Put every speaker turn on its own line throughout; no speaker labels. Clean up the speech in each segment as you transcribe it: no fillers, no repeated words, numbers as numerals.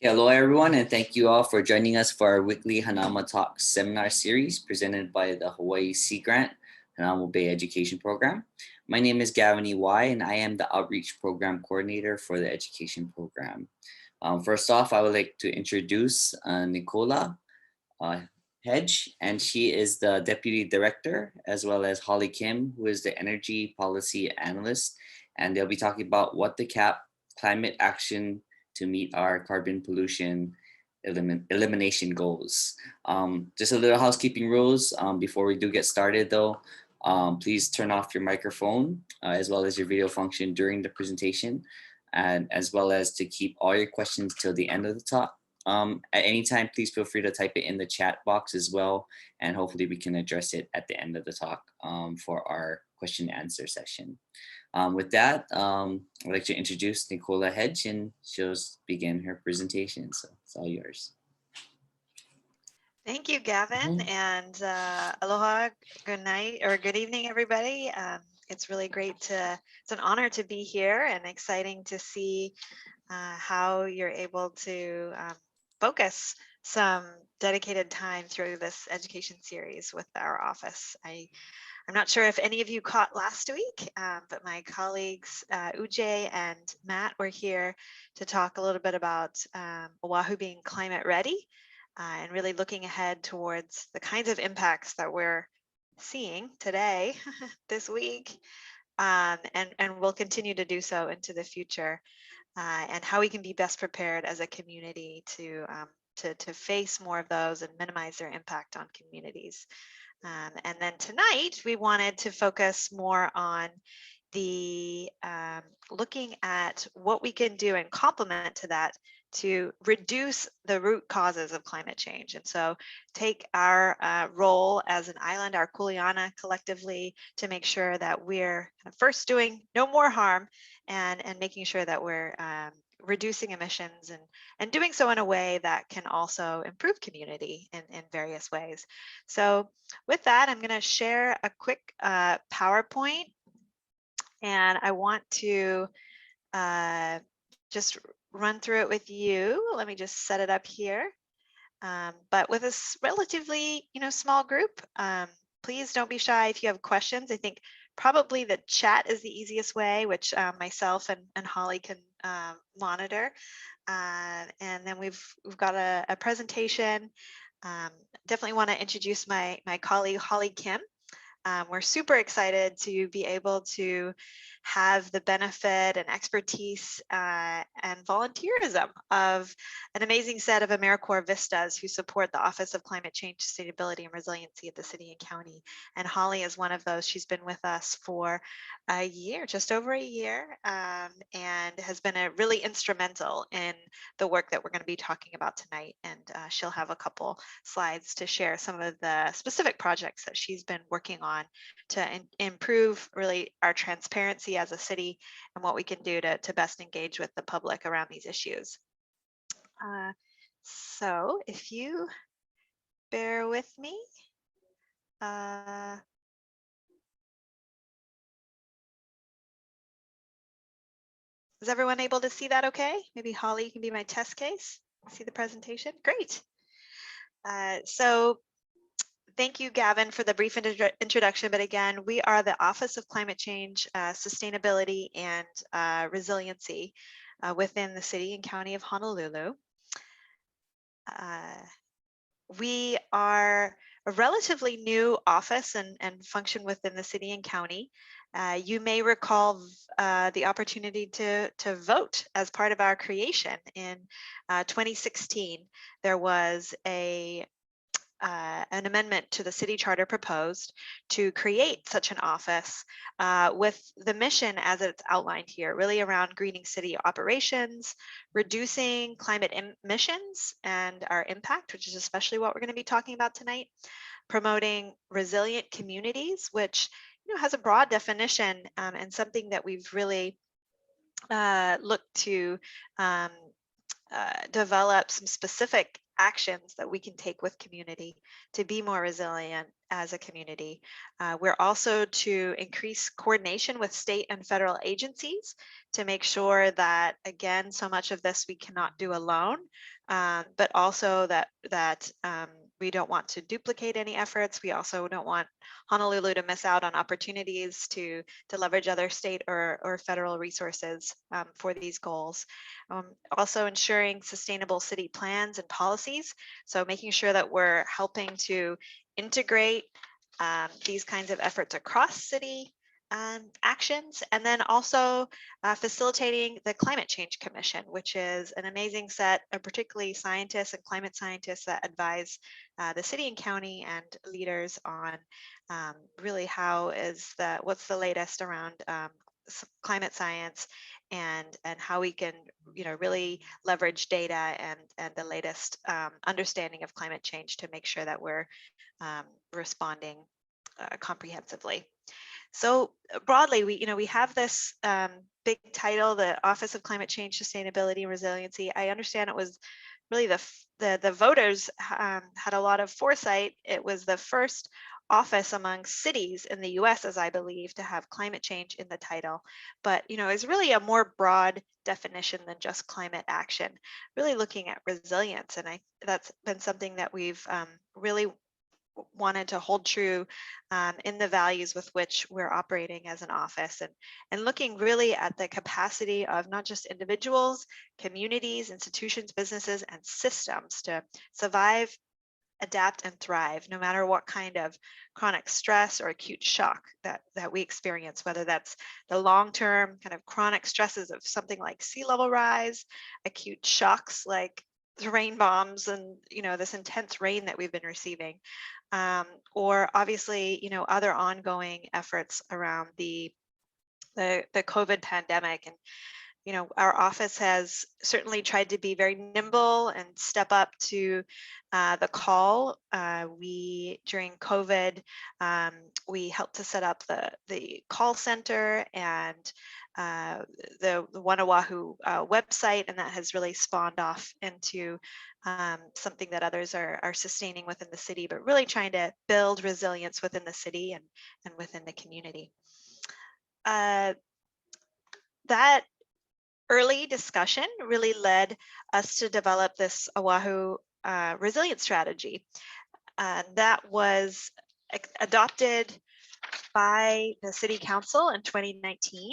Hello, everyone, and thank you all for joining us for our weekly Hanauma Talks seminar series presented by the Hawaii Sea Grant Hanauma Bay Education Program. My name is Gavin E.Y., and I am the Outreach Program Coordinator for the Education Program. First off, I would like to introduce Nicola Hedge, and she is the Deputy Director, as well as Holly Kim, who is the Energy Policy Analyst, and they'll be talking about what the CAP climate action to meet our carbon pollution elimination goals. Just a little housekeeping rules before we do get started though. Please turn off your microphone as well as your video function during the presentation, and as well as to keep all your questions till the end of the talk. At any time, please feel free to type it in the chat box as well, and hopefully we can address it at the end of the talk for our question and answer session. With that, I'd like to introduce Nicola Hedge, and she'll begin her presentation. So it's all yours.
Thank you, Gavin, and aloha, good night, or good evening, everybody. It's really great it's an honor to be here and exciting to see how you're able to focus some dedicated time through this education series with our office. I'm not sure if any of you caught last week, but my colleagues Ujay and Matt were here to talk a little bit about Oʻahu being climate ready and really looking ahead towards the kinds of impacts that we're seeing today, this week, and we'll continue to do so into the future, and how we can be best prepared as a community to face more of those and minimize their impact on communities. And then tonight, we wanted to focus more on the looking at what we can do and complement to that to reduce the root causes of climate change. And so take our role as an island, our kuleana collectively, to make sure that we're first doing no more harm and making sure that we're reducing emissions and doing so in a way that can also improve community in various ways. So with that, I'm going to share a quick PowerPoint, and I want to just run through it with you. Let me just set it up here. But with a relatively small group, please don't be shy if you have questions. I think probably the chat is the easiest way, which myself and Holly can monitor. And then we've got a presentation. Definitely want to introduce my colleague, Holly Kim. We're super excited to be able to have the benefit and expertise and volunteerism of an amazing set of AmeriCorps VISTAs who support the Office of Climate Change, Sustainability, and Resiliency at the city and county. And Holly is one of those. She's been with us for a year, just over a year, and has been really instrumental in the work that we're going to be talking about tonight. And she'll have a couple slides to share some of the specific projects that she's been working on to improve really our transparency as a city and what we can do to best engage with the public around these issues. So if you bear with me. Is everyone able to see that okay? Maybe Holly can be my test case. See the presentation? Great. So thank you, Gavin, for the brief introduction. But again, we are the Office of Climate Change, Sustainability, and Resiliency within the city and county of Honolulu. We are a relatively new office and function within the city and county. You may recall the opportunity to vote as part of our creation in 2016. There was an amendment to the city charter proposed to create such an office with the mission as it's outlined here, really around greening city operations, reducing climate emissions and our impact, which is especially what we're going to be talking about tonight, promoting resilient communities, which has a broad definition and something that we've really looked to develop some specific actions that we can take with community to be more resilient as a community. We're also to increase coordination with state and federal agencies to make sure that, again, so much of this we cannot do alone, but also that we don't want to duplicate any efforts. We also don't want Honolulu to miss out on opportunities to leverage other state or federal resources for these goals. Also ensuring sustainable city plans and policies. So making sure that we're helping to integrate these kinds of efforts across city actions, and then also facilitating the Climate Change Commission, which is an amazing set of particularly scientists and climate scientists that advise the city and county and leaders on really what's the latest around climate science and how we can really leverage data and the latest understanding of climate change to make sure that we're responding comprehensively. So broadly, we have this big title, the Office of Climate Change, Sustainability, and Resiliency. I understand it was really the voters had a lot of foresight. It was the first office among cities in the US, as I believe, to have climate change in the title. But, it's really a more broad definition than just climate action, really looking at resilience. And that's been something that we've really wanted to hold true in the values with which we're operating as an office, and looking really at the capacity of not just individuals, communities, institutions, businesses, and systems to survive, adapt, and thrive no matter what kind of chronic stress or acute shock that we experience, whether that's the long-term kind of chronic stresses of something like sea level rise, acute shocks like the rain bombs and this intense rain that we've been receiving, or obviously other ongoing efforts around the COVID pandemic. And our office has certainly tried to be very nimble and step up to the call. During COVID, we helped to set up the call center and the One Oʻahu website, and that has really spawned off into something that others are sustaining within the city, but really trying to build resilience within the city and within the community. That early discussion really led us to develop this Oʻahu resilience strategy. That was adopted by the City Council in 2019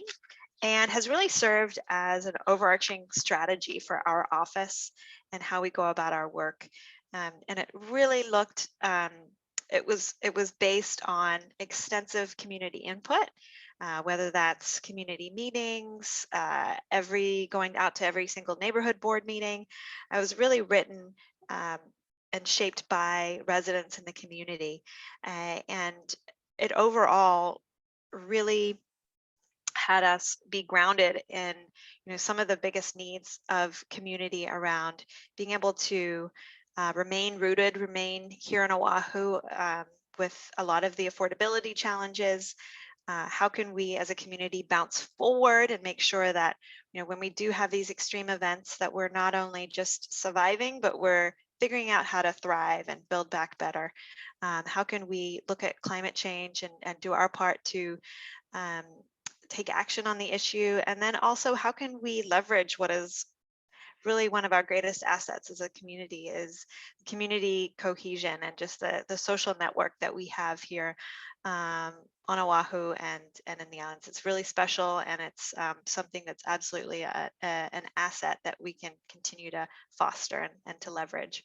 and has really served as an overarching strategy for our office and how we go about our work. And it really looked, it was based on extensive community input, whether that's community meetings, going out to every single neighborhood board meeting. It was really written and shaped by residents in the community. And it overall really had us be grounded in some of the biggest needs of community around being able to remain rooted, remain here in Oʻahu with a lot of the affordability challenges. How can we as a community bounce forward and make sure that when we do have these extreme events that we're not only just surviving, but we're figuring out how to thrive and build back better. How can we look at climate change and do our part to take action on the issue? And then also, how can we leverage what is really one of our greatest assets as a community is community cohesion and just the social network that we have here on Oʻahu and in the islands. It's really special, and it's something that's absolutely an asset that we can continue to foster and to leverage.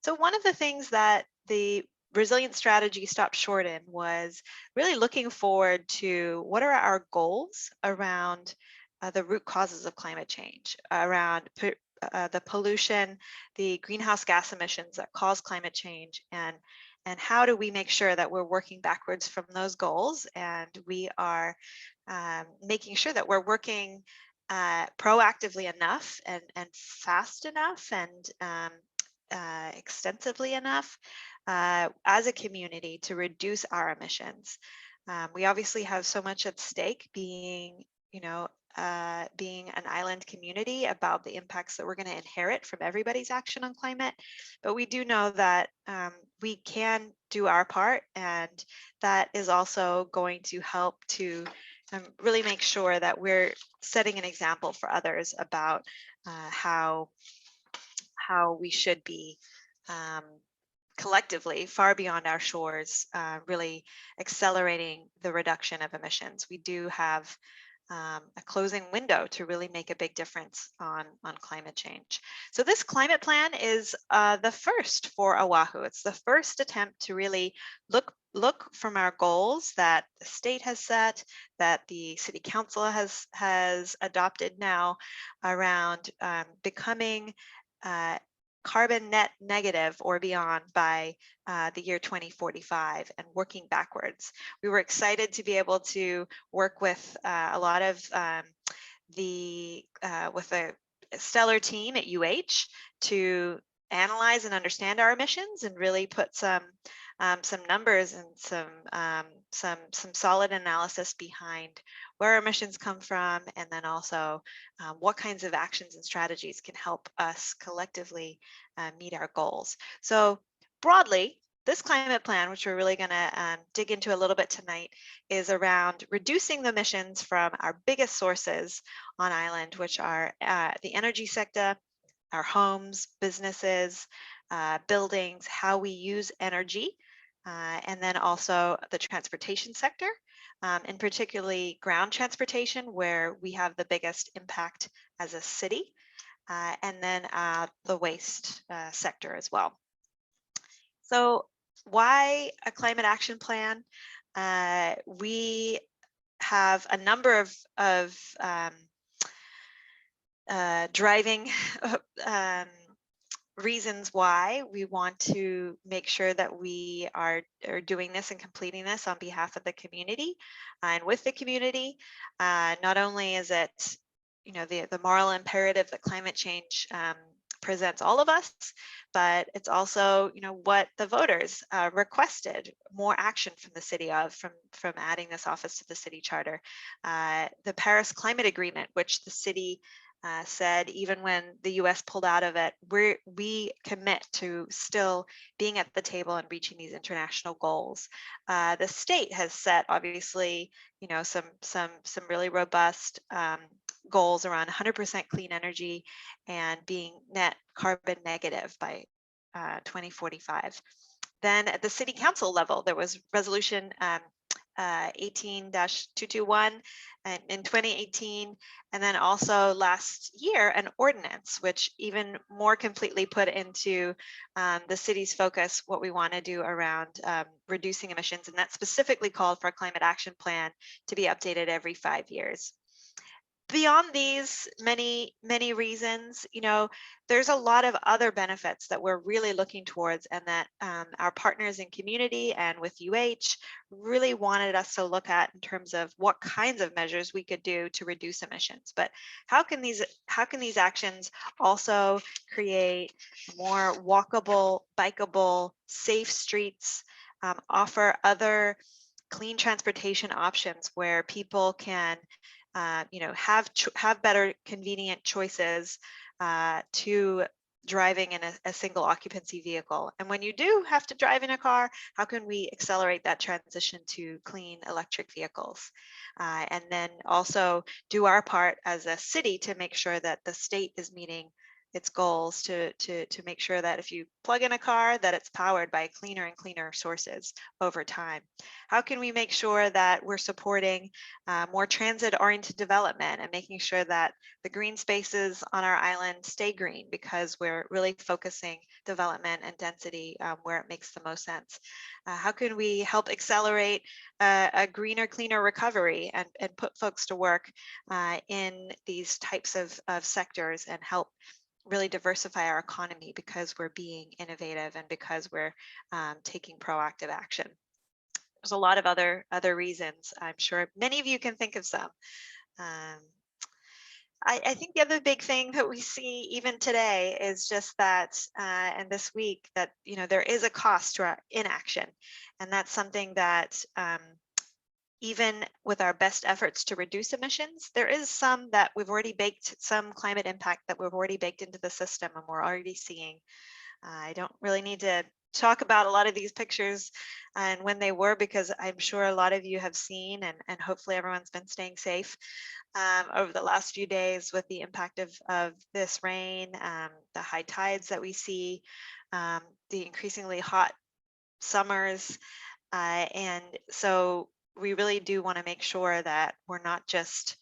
So one of the things that the resilience strategy stopped short in was really looking forward to what are our goals around the root causes of climate change, around the pollution, the greenhouse gas emissions that cause climate change, and how do we make sure that we're working backwards from those goals, and we are making sure that we're working proactively enough and fast enough and extensively enough as a community to reduce our emissions. We obviously have so much at stake, being being an island community about the impacts that we're going to inherit from everybody's action on climate. But we do know that we can do our part, and that is also going to help to really make sure that we're setting an example for others about how we should be collectively, far beyond our shores, really accelerating the reduction of emissions. We do have a closing window to really make a big difference on climate change. So this climate plan is the first for Oʻahu. It's the first attempt to really look from our goals that the state has set, that the city council has adopted now around becoming carbon net negative or beyond by the year 2045 and working backwards. We were excited to be able to work with a lot of with a stellar team at UH to analyze and understand our emissions and really put some numbers and some solid analysis behind where our emissions come from, and then also what kinds of actions and strategies can help us collectively meet our goals. So broadly, this climate plan, which we're really going to dig into a little bit tonight, is around reducing the emissions from our biggest sources on island, which are the energy sector, our homes, businesses, buildings, how we use energy, and then also the transportation sector, and particularly ground transportation, where we have the biggest impact as a city, and then the waste sector as well. So why a climate action plan? We have a number of driving reasons why we want to make sure that we are doing this and completing this on behalf of the community and with the community. Not only is it, the moral imperative that climate change presents all of us, but it's also, what the voters requested more action from the city from adding this office to the city charter. The Paris Climate Agreement, which the city said even when the US pulled out of it, we commit to still being at the table and reaching these international goals. The state has set, obviously, some really robust goals around 100% clean energy and being net carbon negative by 2045. Then at the city council level, there was resolution 18-221 in 2018, and then also last year an ordinance which even more completely put into the city's focus what we want to do around reducing emissions, and that specifically called for a climate action plan to be updated every 5 years. Beyond these many reasons, there's a lot of other benefits that we're really looking towards, and that our partners in community and with UH really wanted us to look at in terms of what kinds of measures we could do to reduce emissions. But how can these actions also create more walkable, bikeable, safe streets, offer other clean transportation options where people can have better convenient choices to driving in a single occupancy vehicle. And when you do have to drive in a car, how can we accelerate that transition to clean electric vehicles? And then also do our part as a city to make sure that the state is meeting its goals to make sure that if you plug in a car, that it's powered by cleaner and cleaner sources over time. How can we make sure that we're supporting more transit-oriented development and making sure that the green spaces on our island stay green, because we're really focusing development and density where it makes the most sense? How can we help accelerate a greener, cleaner recovery and put folks to work in these types of sectors and help really diversify our economy because we're being innovative and because we're taking proactive action? There's a lot of other reasons. I'm sure many of you can think of some. I think the other big thing that we see even today is just that, and this week, that there is a cost to our inaction, and that's something that even with our best efforts to reduce emissions, there is some that we've already baked, some climate impact that we've already baked into the system and we're already seeing. I don't really need to talk about a lot of these pictures and when they were, because I'm sure a lot of you have seen, and hopefully everyone's been staying safe over the last few days with the impact of this rain, the high tides that we see, the increasingly hot summers. And so we really do want to make sure that we're not just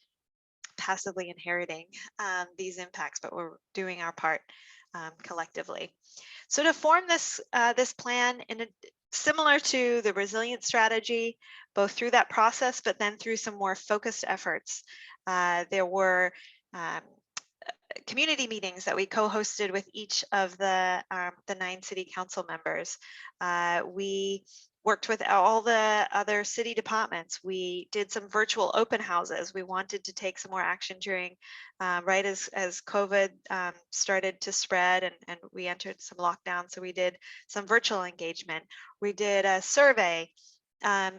passively inheriting these impacts, but we're doing our part collectively. So to form this this plan similar to the resilience strategy, both through that process, but then through some more focused efforts, there were community meetings that we co-hosted with each of the 9 city council members. We worked with all the other city departments. We did some virtual open houses. We wanted to take some more action during, right as COVID started to spread and we entered some lockdown. So we did some virtual engagement. We did a survey.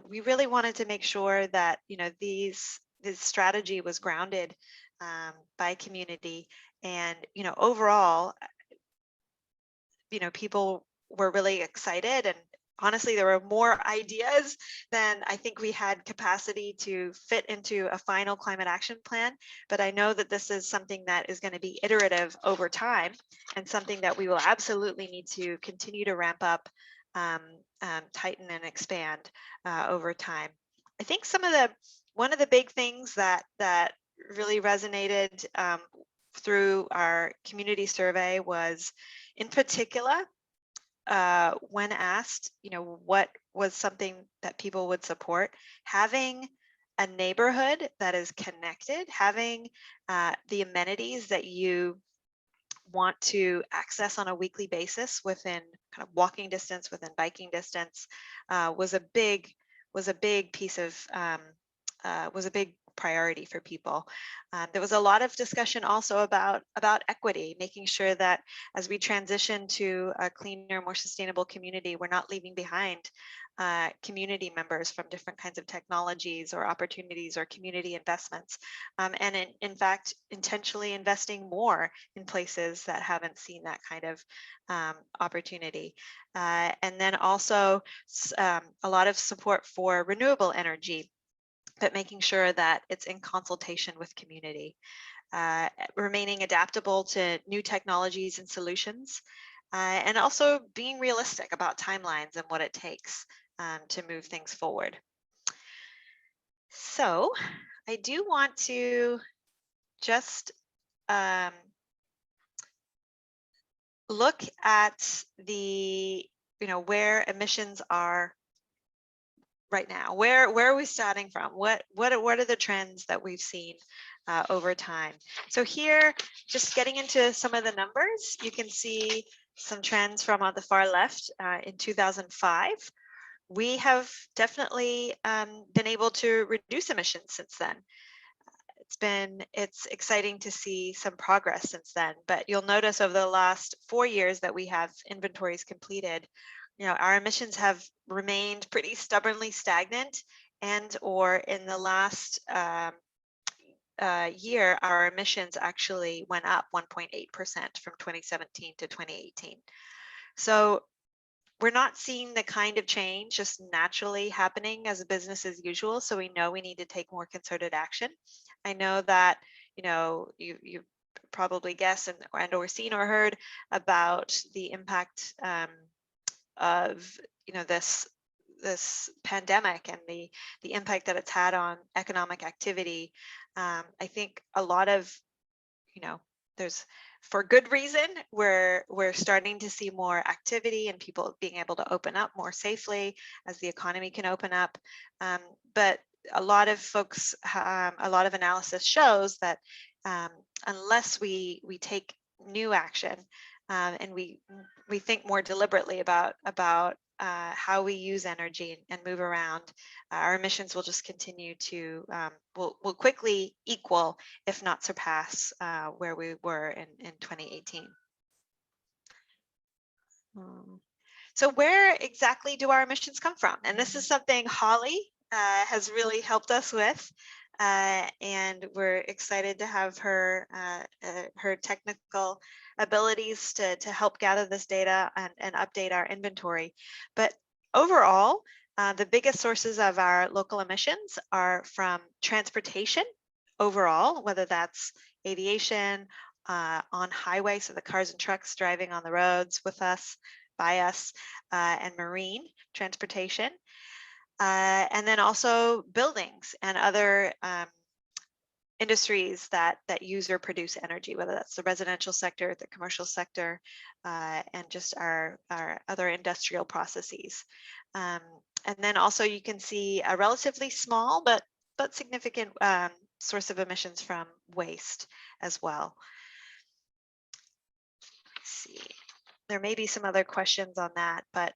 We really wanted to make sure that, you know, this strategy was grounded by community. And, you know, overall, you know, people were really excited, and honestly, there were more ideas than I think we had capacity to fit into a final climate action plan. But I know that this is something that is going to be iterative over time and something that we will absolutely need to continue to ramp up, tighten and expand over time. I think one of the big things that really resonated through our community survey was, in particular, when asked, you know, what was something that people would support, having a neighborhood that is connected, having the amenities that you want to access on a weekly basis within kind of walking distance, within biking distance, was a big piece of was a big priority for people. There was a lot of discussion also about equity, making sure that as we transition to a cleaner, more sustainable community, we're not leaving behind community members from different kinds of technologies or opportunities or community investments. And in fact, intentionally investing more in places that haven't seen that kind of opportunity. And then also a lot of support for renewable energy, but making sure that it's in consultation with community, remaining adaptable to new technologies and solutions, and also being realistic about timelines and what it takes to move things forward. So I do want to just look at the, you know, where emissions are right now. Where are we starting from? What are the trends that we've seen over time? So here, just getting into some of the numbers, you can see some trends from on the far left. In 2005, we have definitely been able to reduce emissions since then. It's exciting to see some progress since then, but you'll notice over the last 4 years that we have inventories completed, you know, our emissions have remained pretty stubbornly stagnant, and or in the last year, our emissions actually went up 1.8% from 2017 to 2018. So we're not seeing the kind of change just naturally happening as a business as usual. So we know we need to take more concerted action. I know that, you know, you probably guessed and or seen or heard about the impact of, you know, this pandemic and the impact that it's had on economic activity. I think a lot of, you know, there's, for good reason, we're starting to see more activity and people being able to open up more safely as the economy can open up. But a lot of folks, a lot of analysis shows that unless we take new action and we think more deliberately about how we use energy and move around, our emissions will just continue to, will quickly equal, if not surpass, where we were in 2018. So where exactly do our emissions come from? And this is something Holly has really helped us with. And we're excited to have her her technical abilities to help gather this data and update our inventory. But overall, the biggest sources of our local emissions are from transportation overall, whether that's aviation, on highway, so the cars and trucks driving on the roads with us, by us, and marine transportation. And then also buildings and other industries that use or produce energy, whether that's the residential sector, the commercial sector, and just our other industrial processes. And then also you can see a relatively small but significant source of emissions from waste as well. Let's see. There may be some other questions on that, but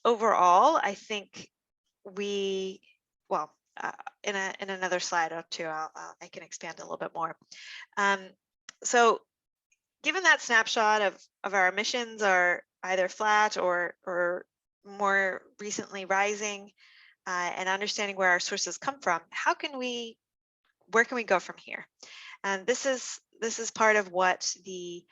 overall, I think we, well, in another slide or two, I can expand a little bit more. So given that snapshot of our emissions are either flat or more recently rising, and understanding where our sources come from, where can we go from here? And this is part of what the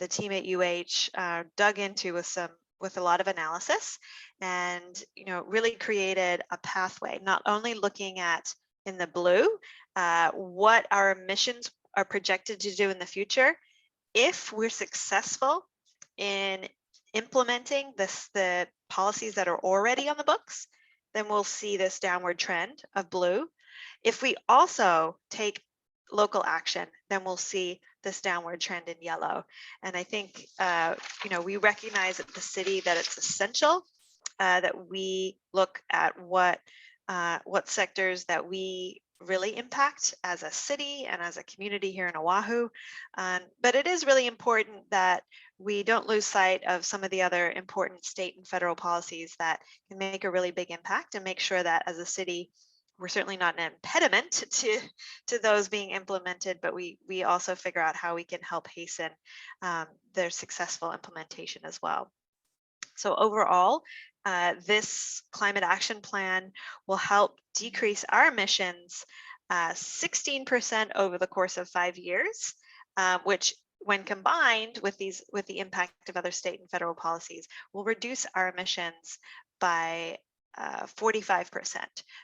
team at UH dug into with a lot of analysis, and really created a pathway, not only looking at in the blue what our emissions are projected to do in the future if we're successful in implementing the policies that are already on the books. Then we'll see this downward trend of blue. If we also take local action, then we'll see this downward trend in yellow. And I think, we recognize at the city that it's essential that we look at what sectors that we really impact as a city and as a community here in Oʻahu. But it is really important that we don't lose sight of some of the other important state and federal policies that can make a really big impact, and make sure that as a city, we're certainly not an impediment to those being implemented, but we also figure out how we can help hasten their successful implementation as well. So overall, this climate action plan will help decrease our emissions 16% over the course of 5 years, which, when combined with the impact of other state and federal policies, will reduce our emissions by 45%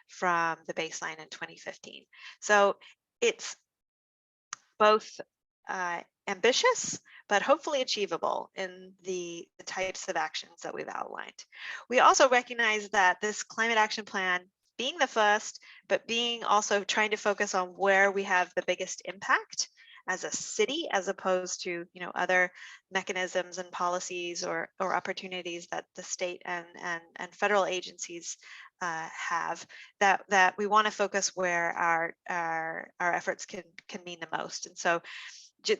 from the baseline in 2015. So it's both ambitious, but hopefully achievable in the types of actions that we've outlined. We also recognize that this climate action plan, being the first, but being also trying to focus on where we have the biggest impact as a city, as opposed to other mechanisms and policies or opportunities that the state and federal agencies have, that we want to focus where our efforts can mean the most. And so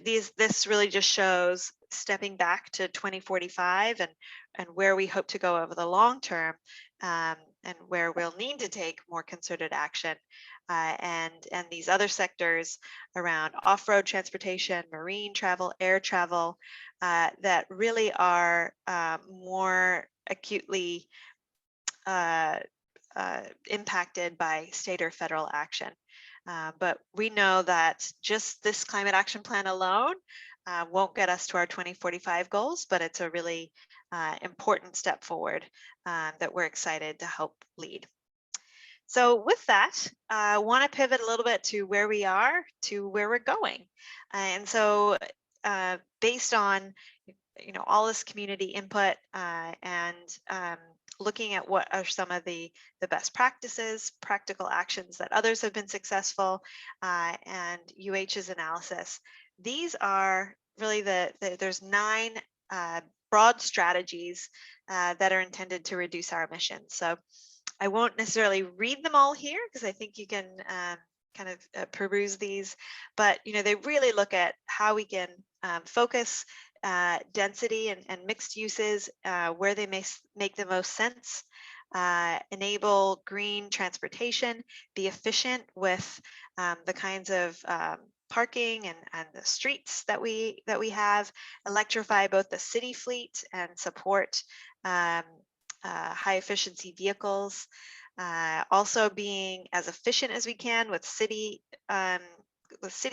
this really just shows stepping back to 2045 and where we hope to go over the long term, and where we'll need to take more concerted action, and these other sectors around off-road transportation, marine travel, air travel, that really are more acutely impacted by state or federal action. But we know that just this climate action plan alone won't get us to our 2045 goals, but it's a really important step forward that we're excited to help lead. So with that, I want to pivot a little bit to where we are, to where we're going. And so based on all this community input, and looking at what are some of the best practices, practical actions that others have been successful, and UH's analysis. These are really there's 9 broad strategies that are intended to reduce our emissions. So I won't necessarily read them all here, because I think you can kind of peruse these, but they really look at how we can focus density and mixed uses where they may make the most sense, enable green transportation, be efficient with the kinds of parking and the streets that we have, electrify both the city fleet and support high efficiency vehicles, also being as efficient as we can with city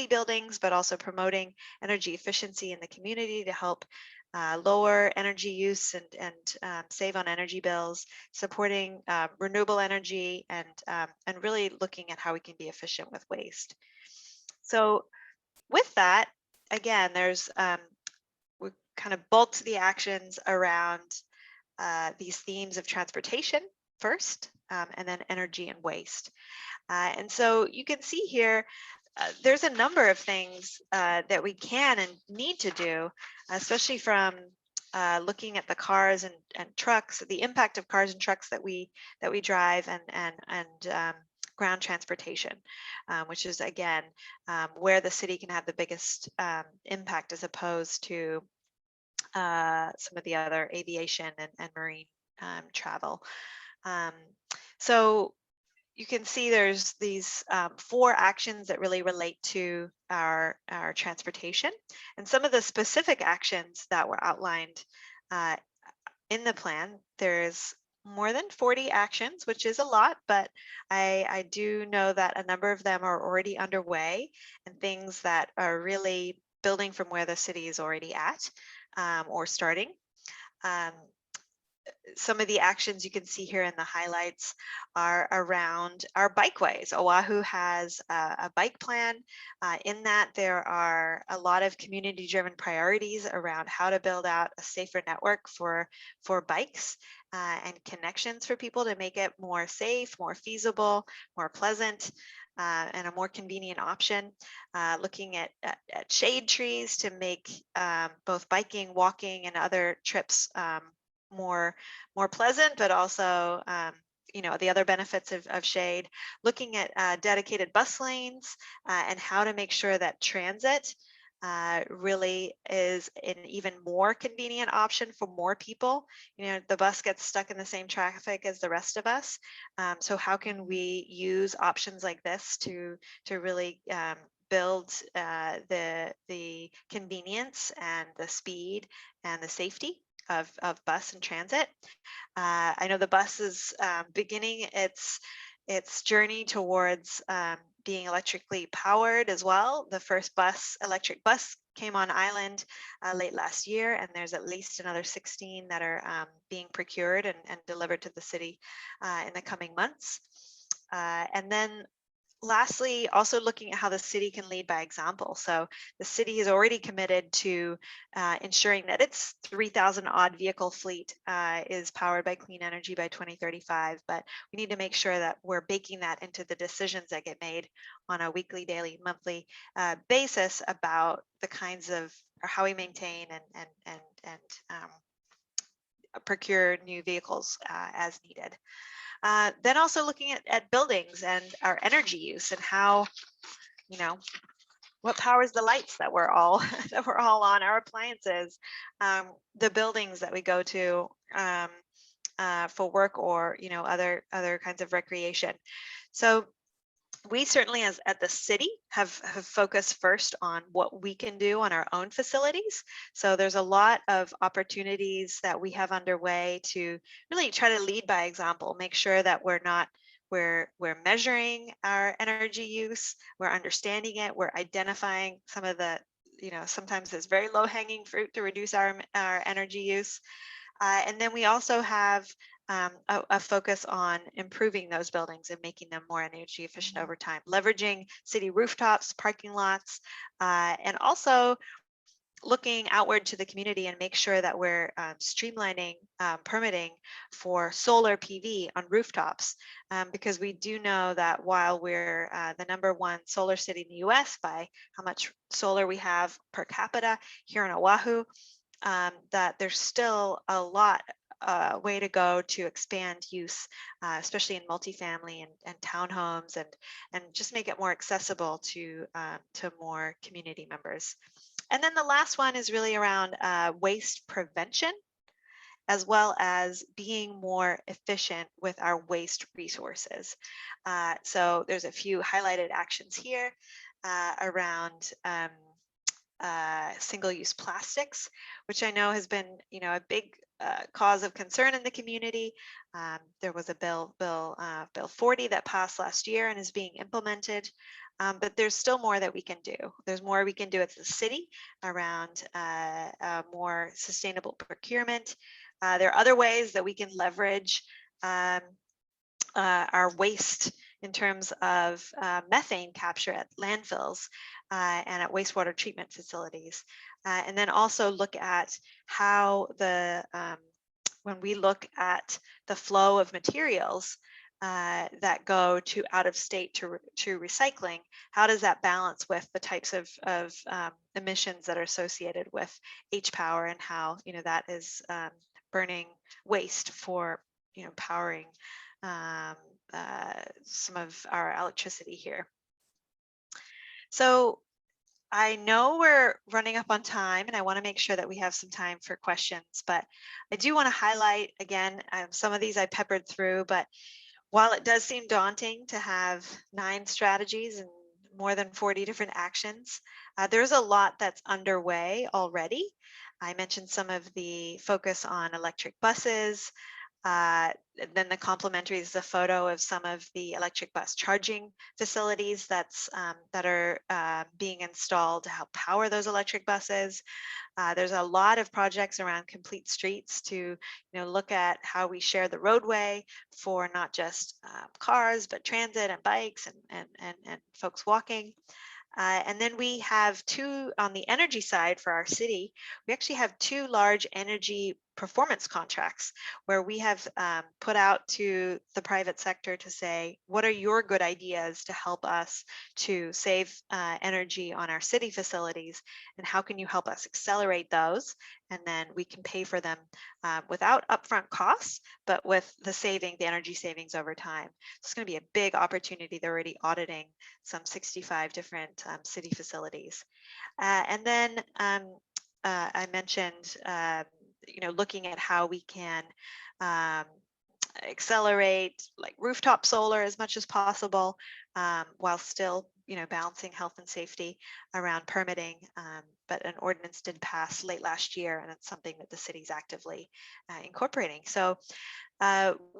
buildings, but also promoting energy efficiency in the community to help lower energy use and save on energy bills, supporting renewable energy, and really looking at how we can be efficient with waste. So with that, again, there's we kind of bulked the actions around these themes of transportation first, and then energy and waste. And so you can see here, there's a number of things that we can and need to do, especially from looking at the cars and trucks, the impact of cars and trucks that we drive, and ground transportation, which is again where the city can have the biggest impact as opposed to some of the other aviation and marine travel. So you can see there's these 4 actions that really relate to our transportation, and some of the specific actions that were outlined in the plan. There's more than 40 actions, which is a lot, but I do know that a number of them are already underway, and things that are really building from where the city is already at, or starting. Some of the actions you can see here in the highlights are around our bikeways. Oʻahu has a bike plan. In that, there are a lot of community-driven priorities around how to build out a safer network for bikes and connections for people to make it more safe, more feasible, more pleasant, and a more convenient option. Looking at shade trees to make both biking, walking, and other trips more pleasant, but also the other benefits of shade. Looking at dedicated bus lanes and how to make sure that transit really is an even more convenient option for more people. The bus gets stuck in the same traffic as the rest of us. So how can we use options like this to really build the convenience and the speed and the safety of bus and transit? I know the bus is beginning its journey towards being electrically powered as well. The first electric bus came on island late last year, and there's at least another 16 that are being procured and delivered to the city in the coming months. And then lastly, also looking at how the city can lead by example. So the city is already committed to ensuring that its 3,000 odd vehicle fleet is powered by clean energy by 2035. But we need to make sure that we're baking that into the decisions that get made on a weekly, daily, monthly basis about the kinds of, or how we maintain and procure new vehicles as needed. Then also looking at buildings and our energy use and how, what powers the lights that we're all on, our appliances, the buildings that we go to for work, or other kinds of recreation. So we certainly, at the city, have focused first on what we can do on our own facilities. So there's a lot of opportunities that we have underway to really try to lead by example, make sure that we're measuring our energy use, we're understanding it, we're identifying some of the, sometimes it's very low-hanging fruit to reduce our energy use. And then we also have a focus on improving those buildings and making them more energy efficient over time, leveraging city rooftops, parking lots, and also looking outward to the community and make sure that we're streamlining permitting for solar PV on rooftops, because we do know that while we're the #1 solar city in the US by how much solar we have per capita here in Oʻahu, that there's still a lot way to go to expand use, especially in multifamily and townhomes, and just make it more accessible to more community members. And then the last one is really around waste prevention, as well as being more efficient with our waste resources. So there's a few highlighted actions here around single-use plastics, which I know has been, a big cause of concern in the community. There was a bill 40 that passed last year and is being implemented. But there's still more that we can do. There's more we can do as a city around more sustainable procurement. There are other ways that we can leverage our waste in terms of methane capture at landfills and at wastewater treatment facilities. And then also look at how when we look at the flow of materials that go to out of state to recycling, how does that balance with the types of emissions that are associated with H-power and how that is burning waste for powering some of our electricity here. So I know we're running up on time and I want to make sure that we have some time for questions, but I do want to highlight again, some of these I peppered through, but while it does seem daunting to have 9 strategies and more than 40 different actions, there's a lot that's underway already. I mentioned some of the focus on electric buses. Then the complementary is a photo of some of the electric bus charging facilities that are being installed to help power those electric buses. There's a lot of projects around complete streets to look at how we share the roadway for not just cars, but transit and bikes and folks walking. And then we have 2 on the energy side for our city. We actually have 2 large energy performance contracts where we have put out to the private sector to say, what are your good ideas to help us to save energy on our city facilities, and how can you help us accelerate those? And then we can pay for them without upfront costs, but with the energy savings over time. So it's going to be a big opportunity. They're already auditing some 65 different city facilities. And then I mentioned looking at how we can accelerate like rooftop solar as much as possible while still balancing health and safety around permitting. But an ordinance did pass late last year, and it's something that the city's actively incorporating. So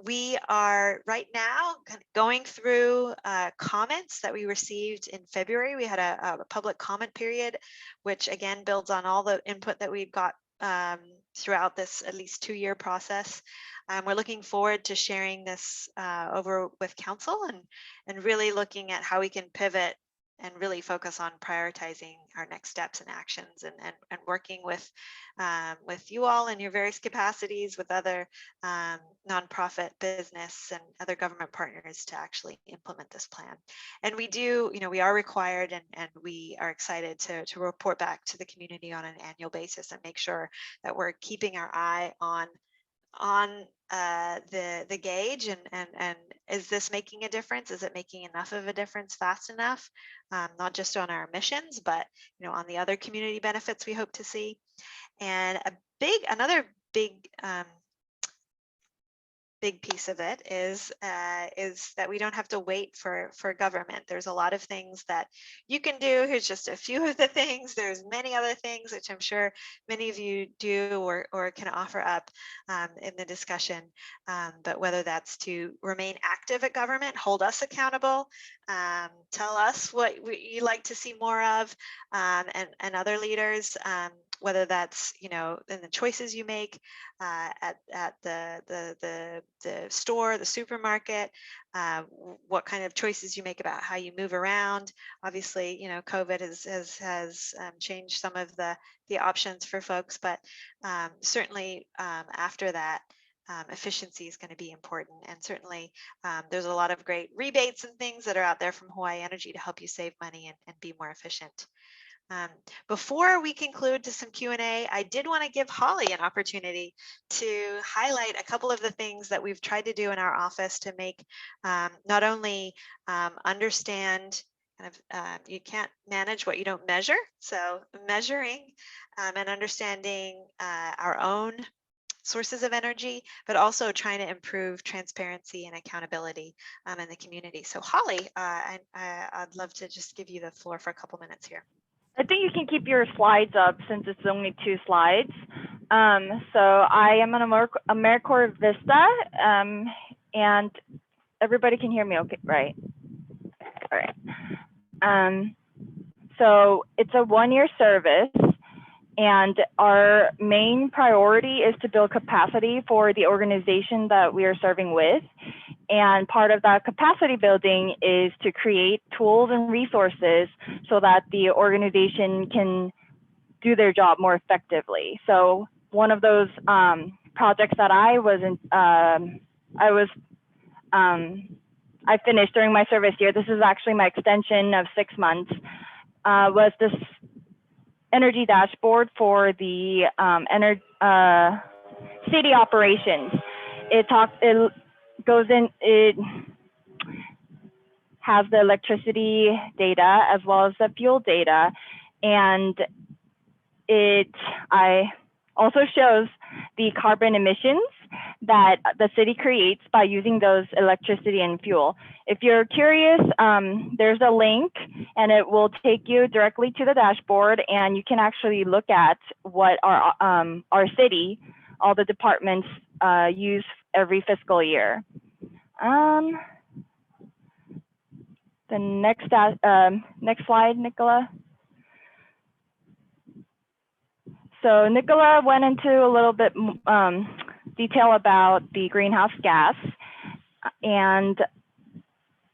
we are right now going through comments that we received in February. We had a public comment period, which again builds on all the input that we've got throughout this at least 2-year process. We're looking forward to sharing this over with council and really looking at how we can pivot and really focus on prioritizing our next steps and actions and working with you all in your various capacities, with other nonprofit business and other government partners to actually implement this plan. And we do, we are required and we are excited to report back to the community on an annual basis and make sure that we're keeping our eye on the gauge and is this making a difference? Is it making enough of a difference fast enough? Not just on our emissions, but on the other community benefits we hope to see. And another big piece of it is that we don't have to wait for government. There's a lot of things that you can do. Here's just a few of the things. There's many other things which I'm sure many of you do or can offer up in the discussion. But whether that's to remain active at government, hold us accountable, tell us what you like to see more of, and other leaders. Whether that's in the choices you make at the store, the supermarket, what kind of choices you make about how you move around. Obviously, COVID has changed some of the options for folks, but certainly after that, efficiency is going to be important. And certainly there's a lot of great rebates and things that are out there from Hawaii Energy to help you save money and be more efficient. Before we conclude to some Q&A, I did want to give Holly an opportunity to highlight a couple of the things that we've tried to do in our office to make not only understand you can't manage what you don't measure. So measuring and understanding our own sources of energy, but also trying to improve transparency and accountability in the community. So Holly, I'd love to just give you the floor for a couple minutes here.
I think you can keep your slides up since it's only 2 slides. So I am an AmeriCorps VISTA, and everybody can hear me okay, right? All right. So it's a 1-year service, and our main priority is to build capacity for the organization that we are serving with. And part of that capacity building is to create tools and resources so that the organization can do their job more effectively. So one of those projects that I finished during my service year, this is actually my extension of 6 months, was this energy dashboard for the city operations. It has the electricity data as well as the fuel data, and it also shows the carbon emissions that the city creates by using those electricity and fuel. If you're curious, there's a link and it will take you directly to the dashboard, and you can actually look at what our city, all the departments use every fiscal year. The next slide, Nicola. So Nicola went into a little bit detail about the greenhouse gas, and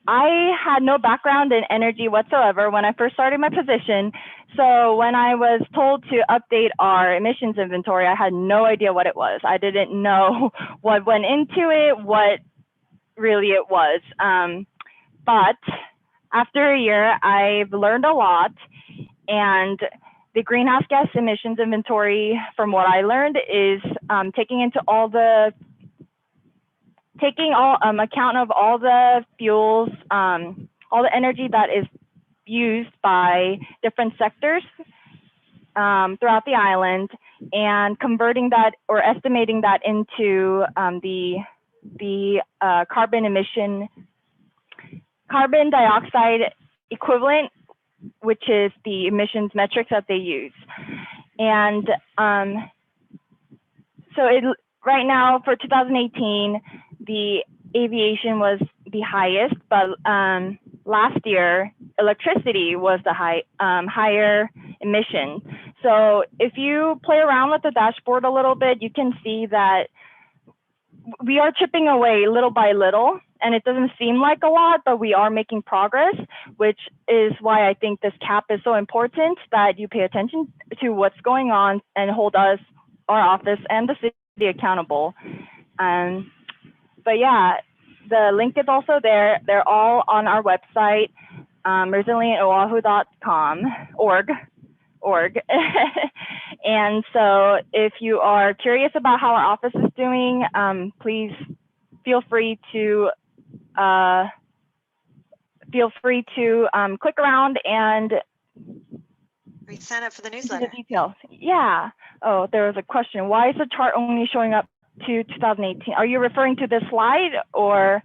I had no background in energy whatsoever when I first started my position. So when I was told to update our emissions inventory, I had no idea what it was. I didn't know what went into it, what really it was. But after a year, I've learned a lot, and the greenhouse gas emissions inventory, from what I learned, is taking account of all the fuels, all the energy that is used by different sectors throughout the island, and converting that or estimating that into the carbon dioxide equivalent, which is the emissions metrics that they use. And so right now for 2018, the aviation was the highest, but last year electricity was the higher emission. So if you play around with the dashboard a little bit, you can see that we are chipping away little by little, and it doesn't seem like a lot, but we are making progress, which is why I think this cap is so important, that you pay attention to what's going on and hold us, our office and the city accountable. But yeah, the link is also there. They're all on our website, resilientoahu.com, org. And so if you are curious about how our office is doing, please feel free to click around and
sign up for the newsletter.
The details. Yeah. Oh, there was a question. Why is the chart only showing up to 2018? Are you referring to this slide or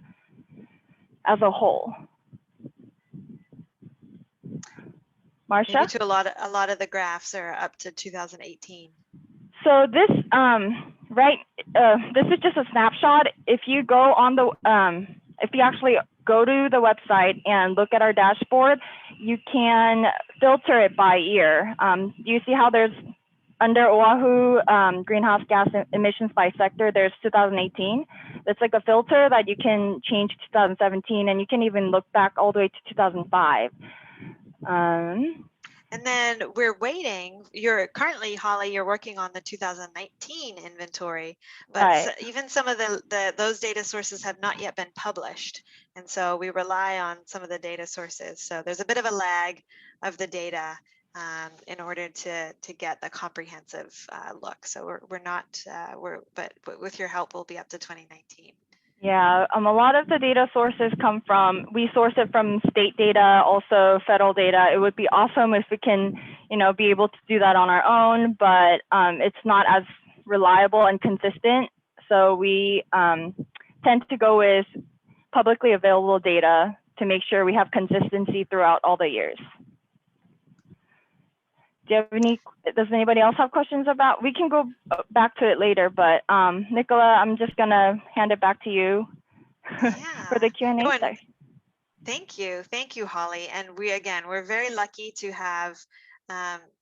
as a whole? Marcia?
Maybe to a lot of the graphs are up to 2018.
So this this is just a snapshot. If you go on the if you actually go to the website and look at our dashboard, you can filter it by year. Do you see how there's under Oʻahu greenhouse gas emissions by sector, there's 2018. It's like a filter that you can change to 2017, and you can even look back all the way to 2005.
And then we're waiting. You're currently, Holly, you're working on the 2019 inventory, but
right.
Even some of those data sources have not yet been published. And so we rely on some of the data sources. So there's a bit of a lag of the data in order to get the comprehensive look. So but with your help, we'll be up to 2019.
Yeah, a lot of the data sources we source it from state data, also federal data. It would be awesome if we can, be able to do that on our own, but it's not as reliable and consistent. So we tend to go with publicly available data to make sure we have consistency throughout all the years. does anybody else have questions about? We can go back to it later, but Nicola, I'm just gonna hand it back to you for the Q&A
No,
section.
Thank you, Holly. And we're very lucky to have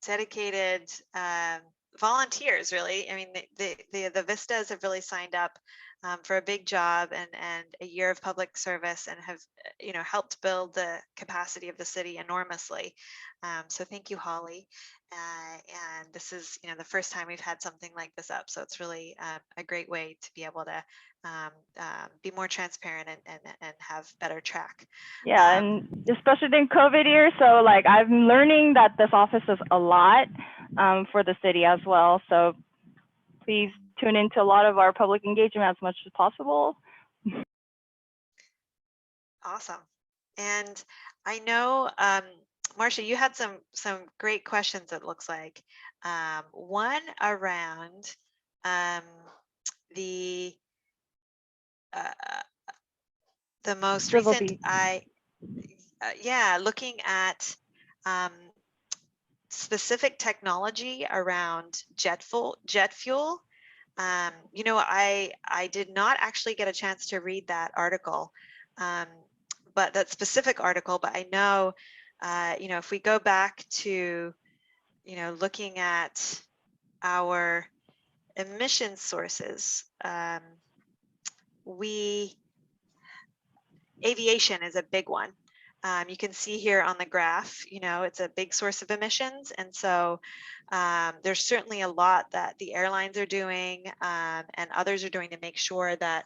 dedicated volunteers. Really, I mean, the Vistas have really signed up for a big job and a year of public service, and have helped build the capacity of the city enormously. So thank you, Holly. And this is the first time we've had something like this up, so it's really a great way to be able to be more transparent and have better track.
Yeah, and especially in COVID year, so like I'm learning that this office is a lot for the city as well. So please tune into a lot of our public engagement as much as possible.
Awesome. And I know, Marcia, you had some great questions, it looks like. One around the most recent, looking at specific technology around jet fuel. I did not actually get a chance to read that article, but that specific article, but I know, if we go back to, looking at our emission sources, aviation is a big one. You can see here on the graph, it's a big source of emissions. And so there's certainly a lot that the airlines are doing and others are doing to make sure that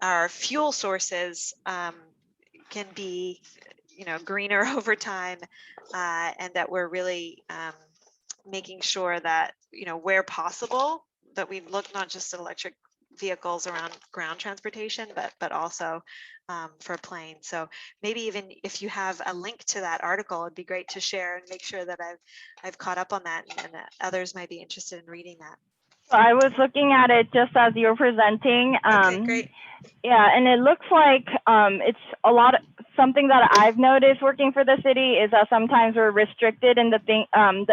our fuel sources can be, greener over time, and that we're really making sure that, where possible, that we look not just at electric vehicles around ground transportation, but also for planes. So maybe even if you have a link to that article, it'd be great to share and make sure that I've caught up on that, and that others might be interested in reading that.
I was looking at it just as you were presenting.
Okay, great.
Yeah, and it looks like it's a lot of, something that I've noticed working for the city is that sometimes we're restricted in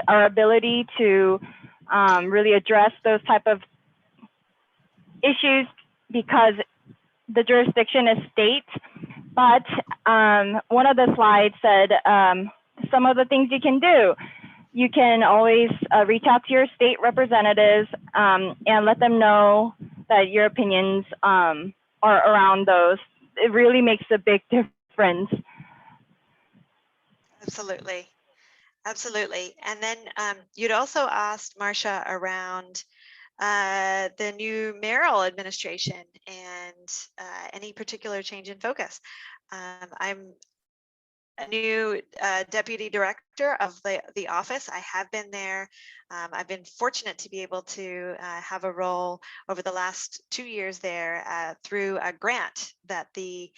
our ability to really address those type of issues because the jurisdiction is state. But one of the slides said some of the things you can do. You can always reach out to your state representatives and let them know that your opinions are around those. It really makes a big difference.
Absolutely. Absolutely. And then you'd also asked Marcia around the new mayoral administration and any particular change in focus. I'm a new deputy director of the office. I have been there. I've been fortunate to be able to have a role over the last 2 years there through a grant that the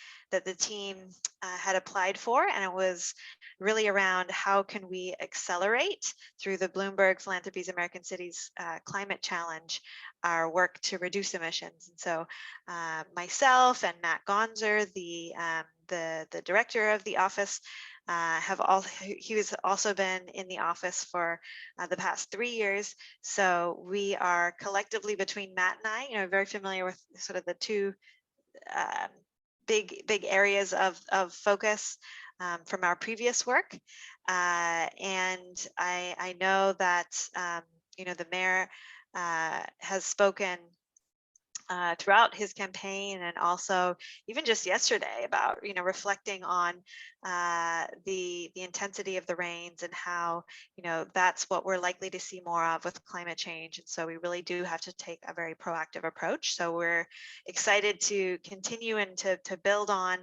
team had applied for, and it was really around how can we accelerate through the Bloomberg Philanthropies American Cities Climate Challenge our work to reduce emissions. And so myself and Matt Gonzer, the director of the office, he has also been in the office for the past 3 years. So we are collectively, between Matt and I, very familiar with sort of the two big areas of focus from our previous work. And I know that, the mayor has spoken throughout his campaign, and also even just yesterday about reflecting on the intensity of the rains and how that's what we're likely to see more of with climate change. And so we really do have to take a very proactive approach. So we're excited to continue and to build on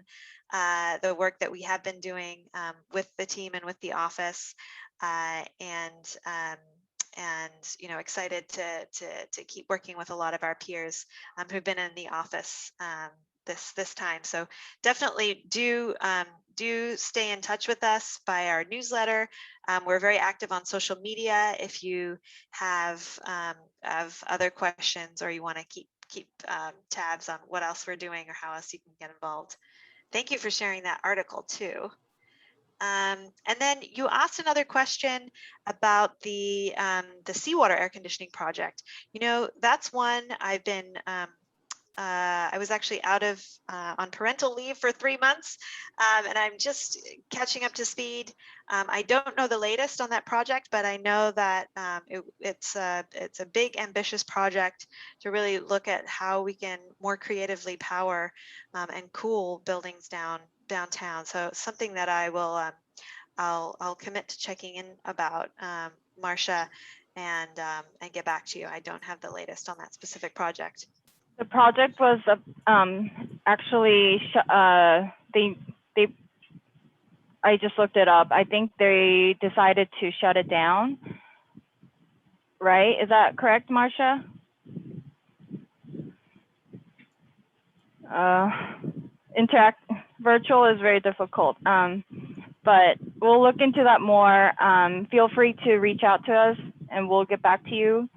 the work that we have been doing with the team and with the office, and excited to keep working with a lot of our peers who've been in the office this time. So definitely do stay in touch with us by our newsletter. We're very active on social media. If you have other questions, or you want to keep tabs on what else we're doing or how else you can get involved. Thank you for sharing that article too. And then you asked another question about the seawater air conditioning project. You know, that's one I've been, I was actually out of on parental leave for 3 months, and I'm just catching up to speed. I don't know the latest on that project, but I know that it's a big, ambitious project to really look at how we can more creatively power and cool buildings downtown. So something that I will I'll commit to checking in about, Marcia, and get back to you. I don't have the latest on that specific project.
The project was actually they I just looked it up. I think they decided to shut it down. Right? Is that correct, Marcia? Virtual is very difficult. But we'll look into that more. Feel free to reach out to us and we'll get back to you.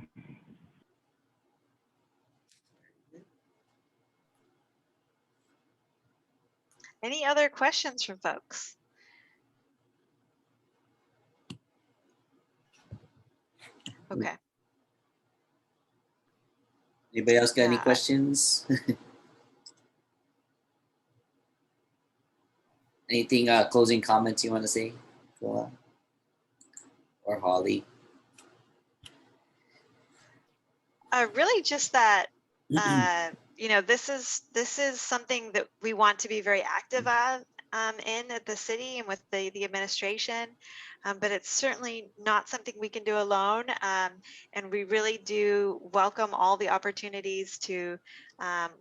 Any other questions from folks? Okay.
Anybody else got any
Yeah.
questions? Anything, closing comments you want to say, Nicola or Holly?
Really just that, you know, this is something that we want to be very active in at the city and with the administration, but it's certainly not something we can do alone. And we really do welcome all the opportunities to,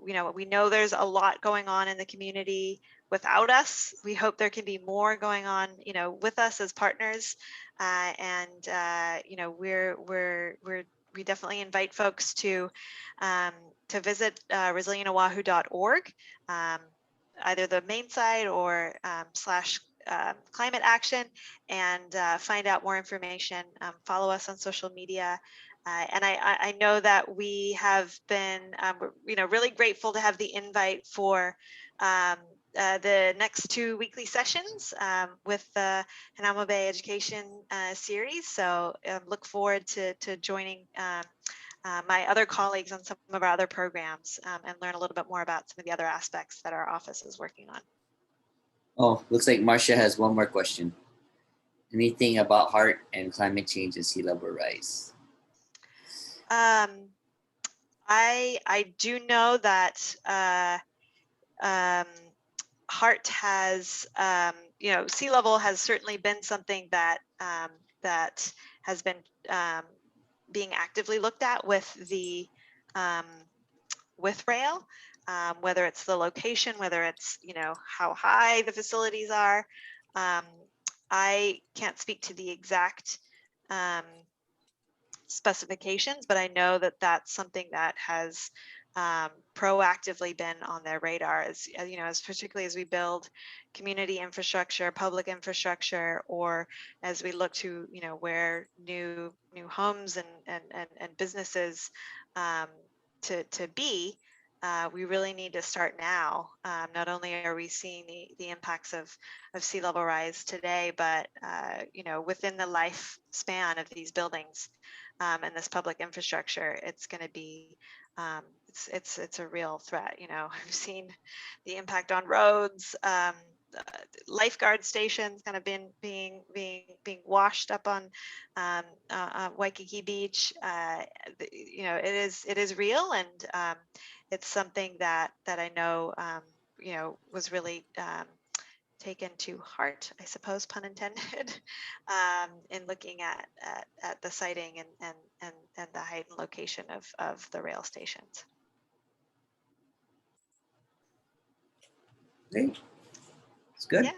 you know, we know there's a lot going on in the community without us. We hope there can be more going on, you know, with us as partners. You know, we definitely invite folks to visit resilientoahu.org, either the main site or / climate action, and find out more information. Follow us on social media. And I know that we have been, you know, really grateful to have the invite for the next 2 weekly sessions with the Hanauma Bay Education series. So look forward to joining my other colleagues on some of our other programs and learn a little bit more about some of the other aspects that our office is working on.
Oh, looks like Marcia has one more question. Anything about heart and climate change and sea level rise?
I do know that heart has, you know, sea level has certainly been something that that has been being actively looked at with the with rail, whether it's the location, whether it's, you know, how high the facilities are. I can't speak to the exact specifications, but I know that that's something that has proactively been on their radar, as you know, as particularly as we build community infrastructure, public infrastructure, or as we look to, you know, where new homes and businesses to be. We really need to start now. Not only are we seeing the impacts of sea level rise today, but you know, within the lifespan of these buildings and this public infrastructure, it's going to be it's a real threat. You know, I've seen the impact on roads, lifeguard stations kind of being washed up on Waikiki Beach. You know, it is real, and it's something that I know, you know, was really taken to heart, I suppose, pun intended, in looking at the siting and the height and location of the rail stations.
Great. It's good.
Yeah.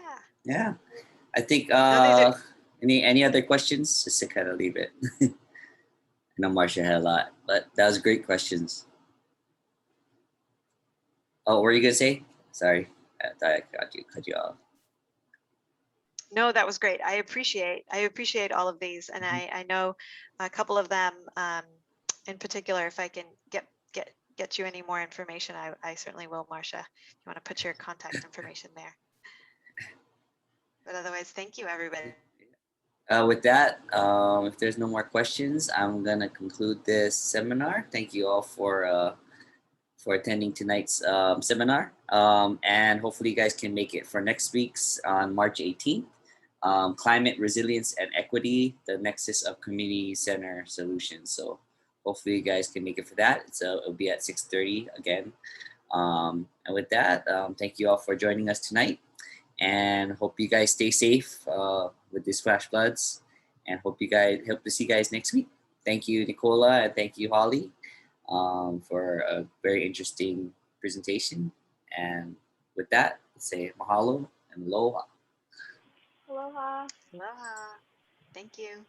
Yeah. I think
No,
any other questions? Just to kind of leave it. I know Marcia had a lot, but that was great questions. Oh, what were you gonna say? Sorry, I thought I cut you off.
No, that was great. I appreciate all of these, and I know a couple of them in particular. If I can get you any more information, I certainly will, Marcia. You want to put your contact information there. But otherwise, thank you, everybody.
With that, if there's no more questions, I'm gonna conclude this seminar. Thank you all for attending tonight's seminar, and hopefully you guys can make it for next week's on March 18th. Climate resilience and equity, the nexus of community center solutions. So hopefully you guys can make it for that. It'll be at 6:30 again. And with that, thank you all for joining us tonight, and hope you guys stay safe with these flash floods, and hope to see you guys next week. Thank you, Nicola, and thank you, Holly, for a very interesting presentation. And with that, say mahalo and aloha.
Aloha.
Aloha. Thank you.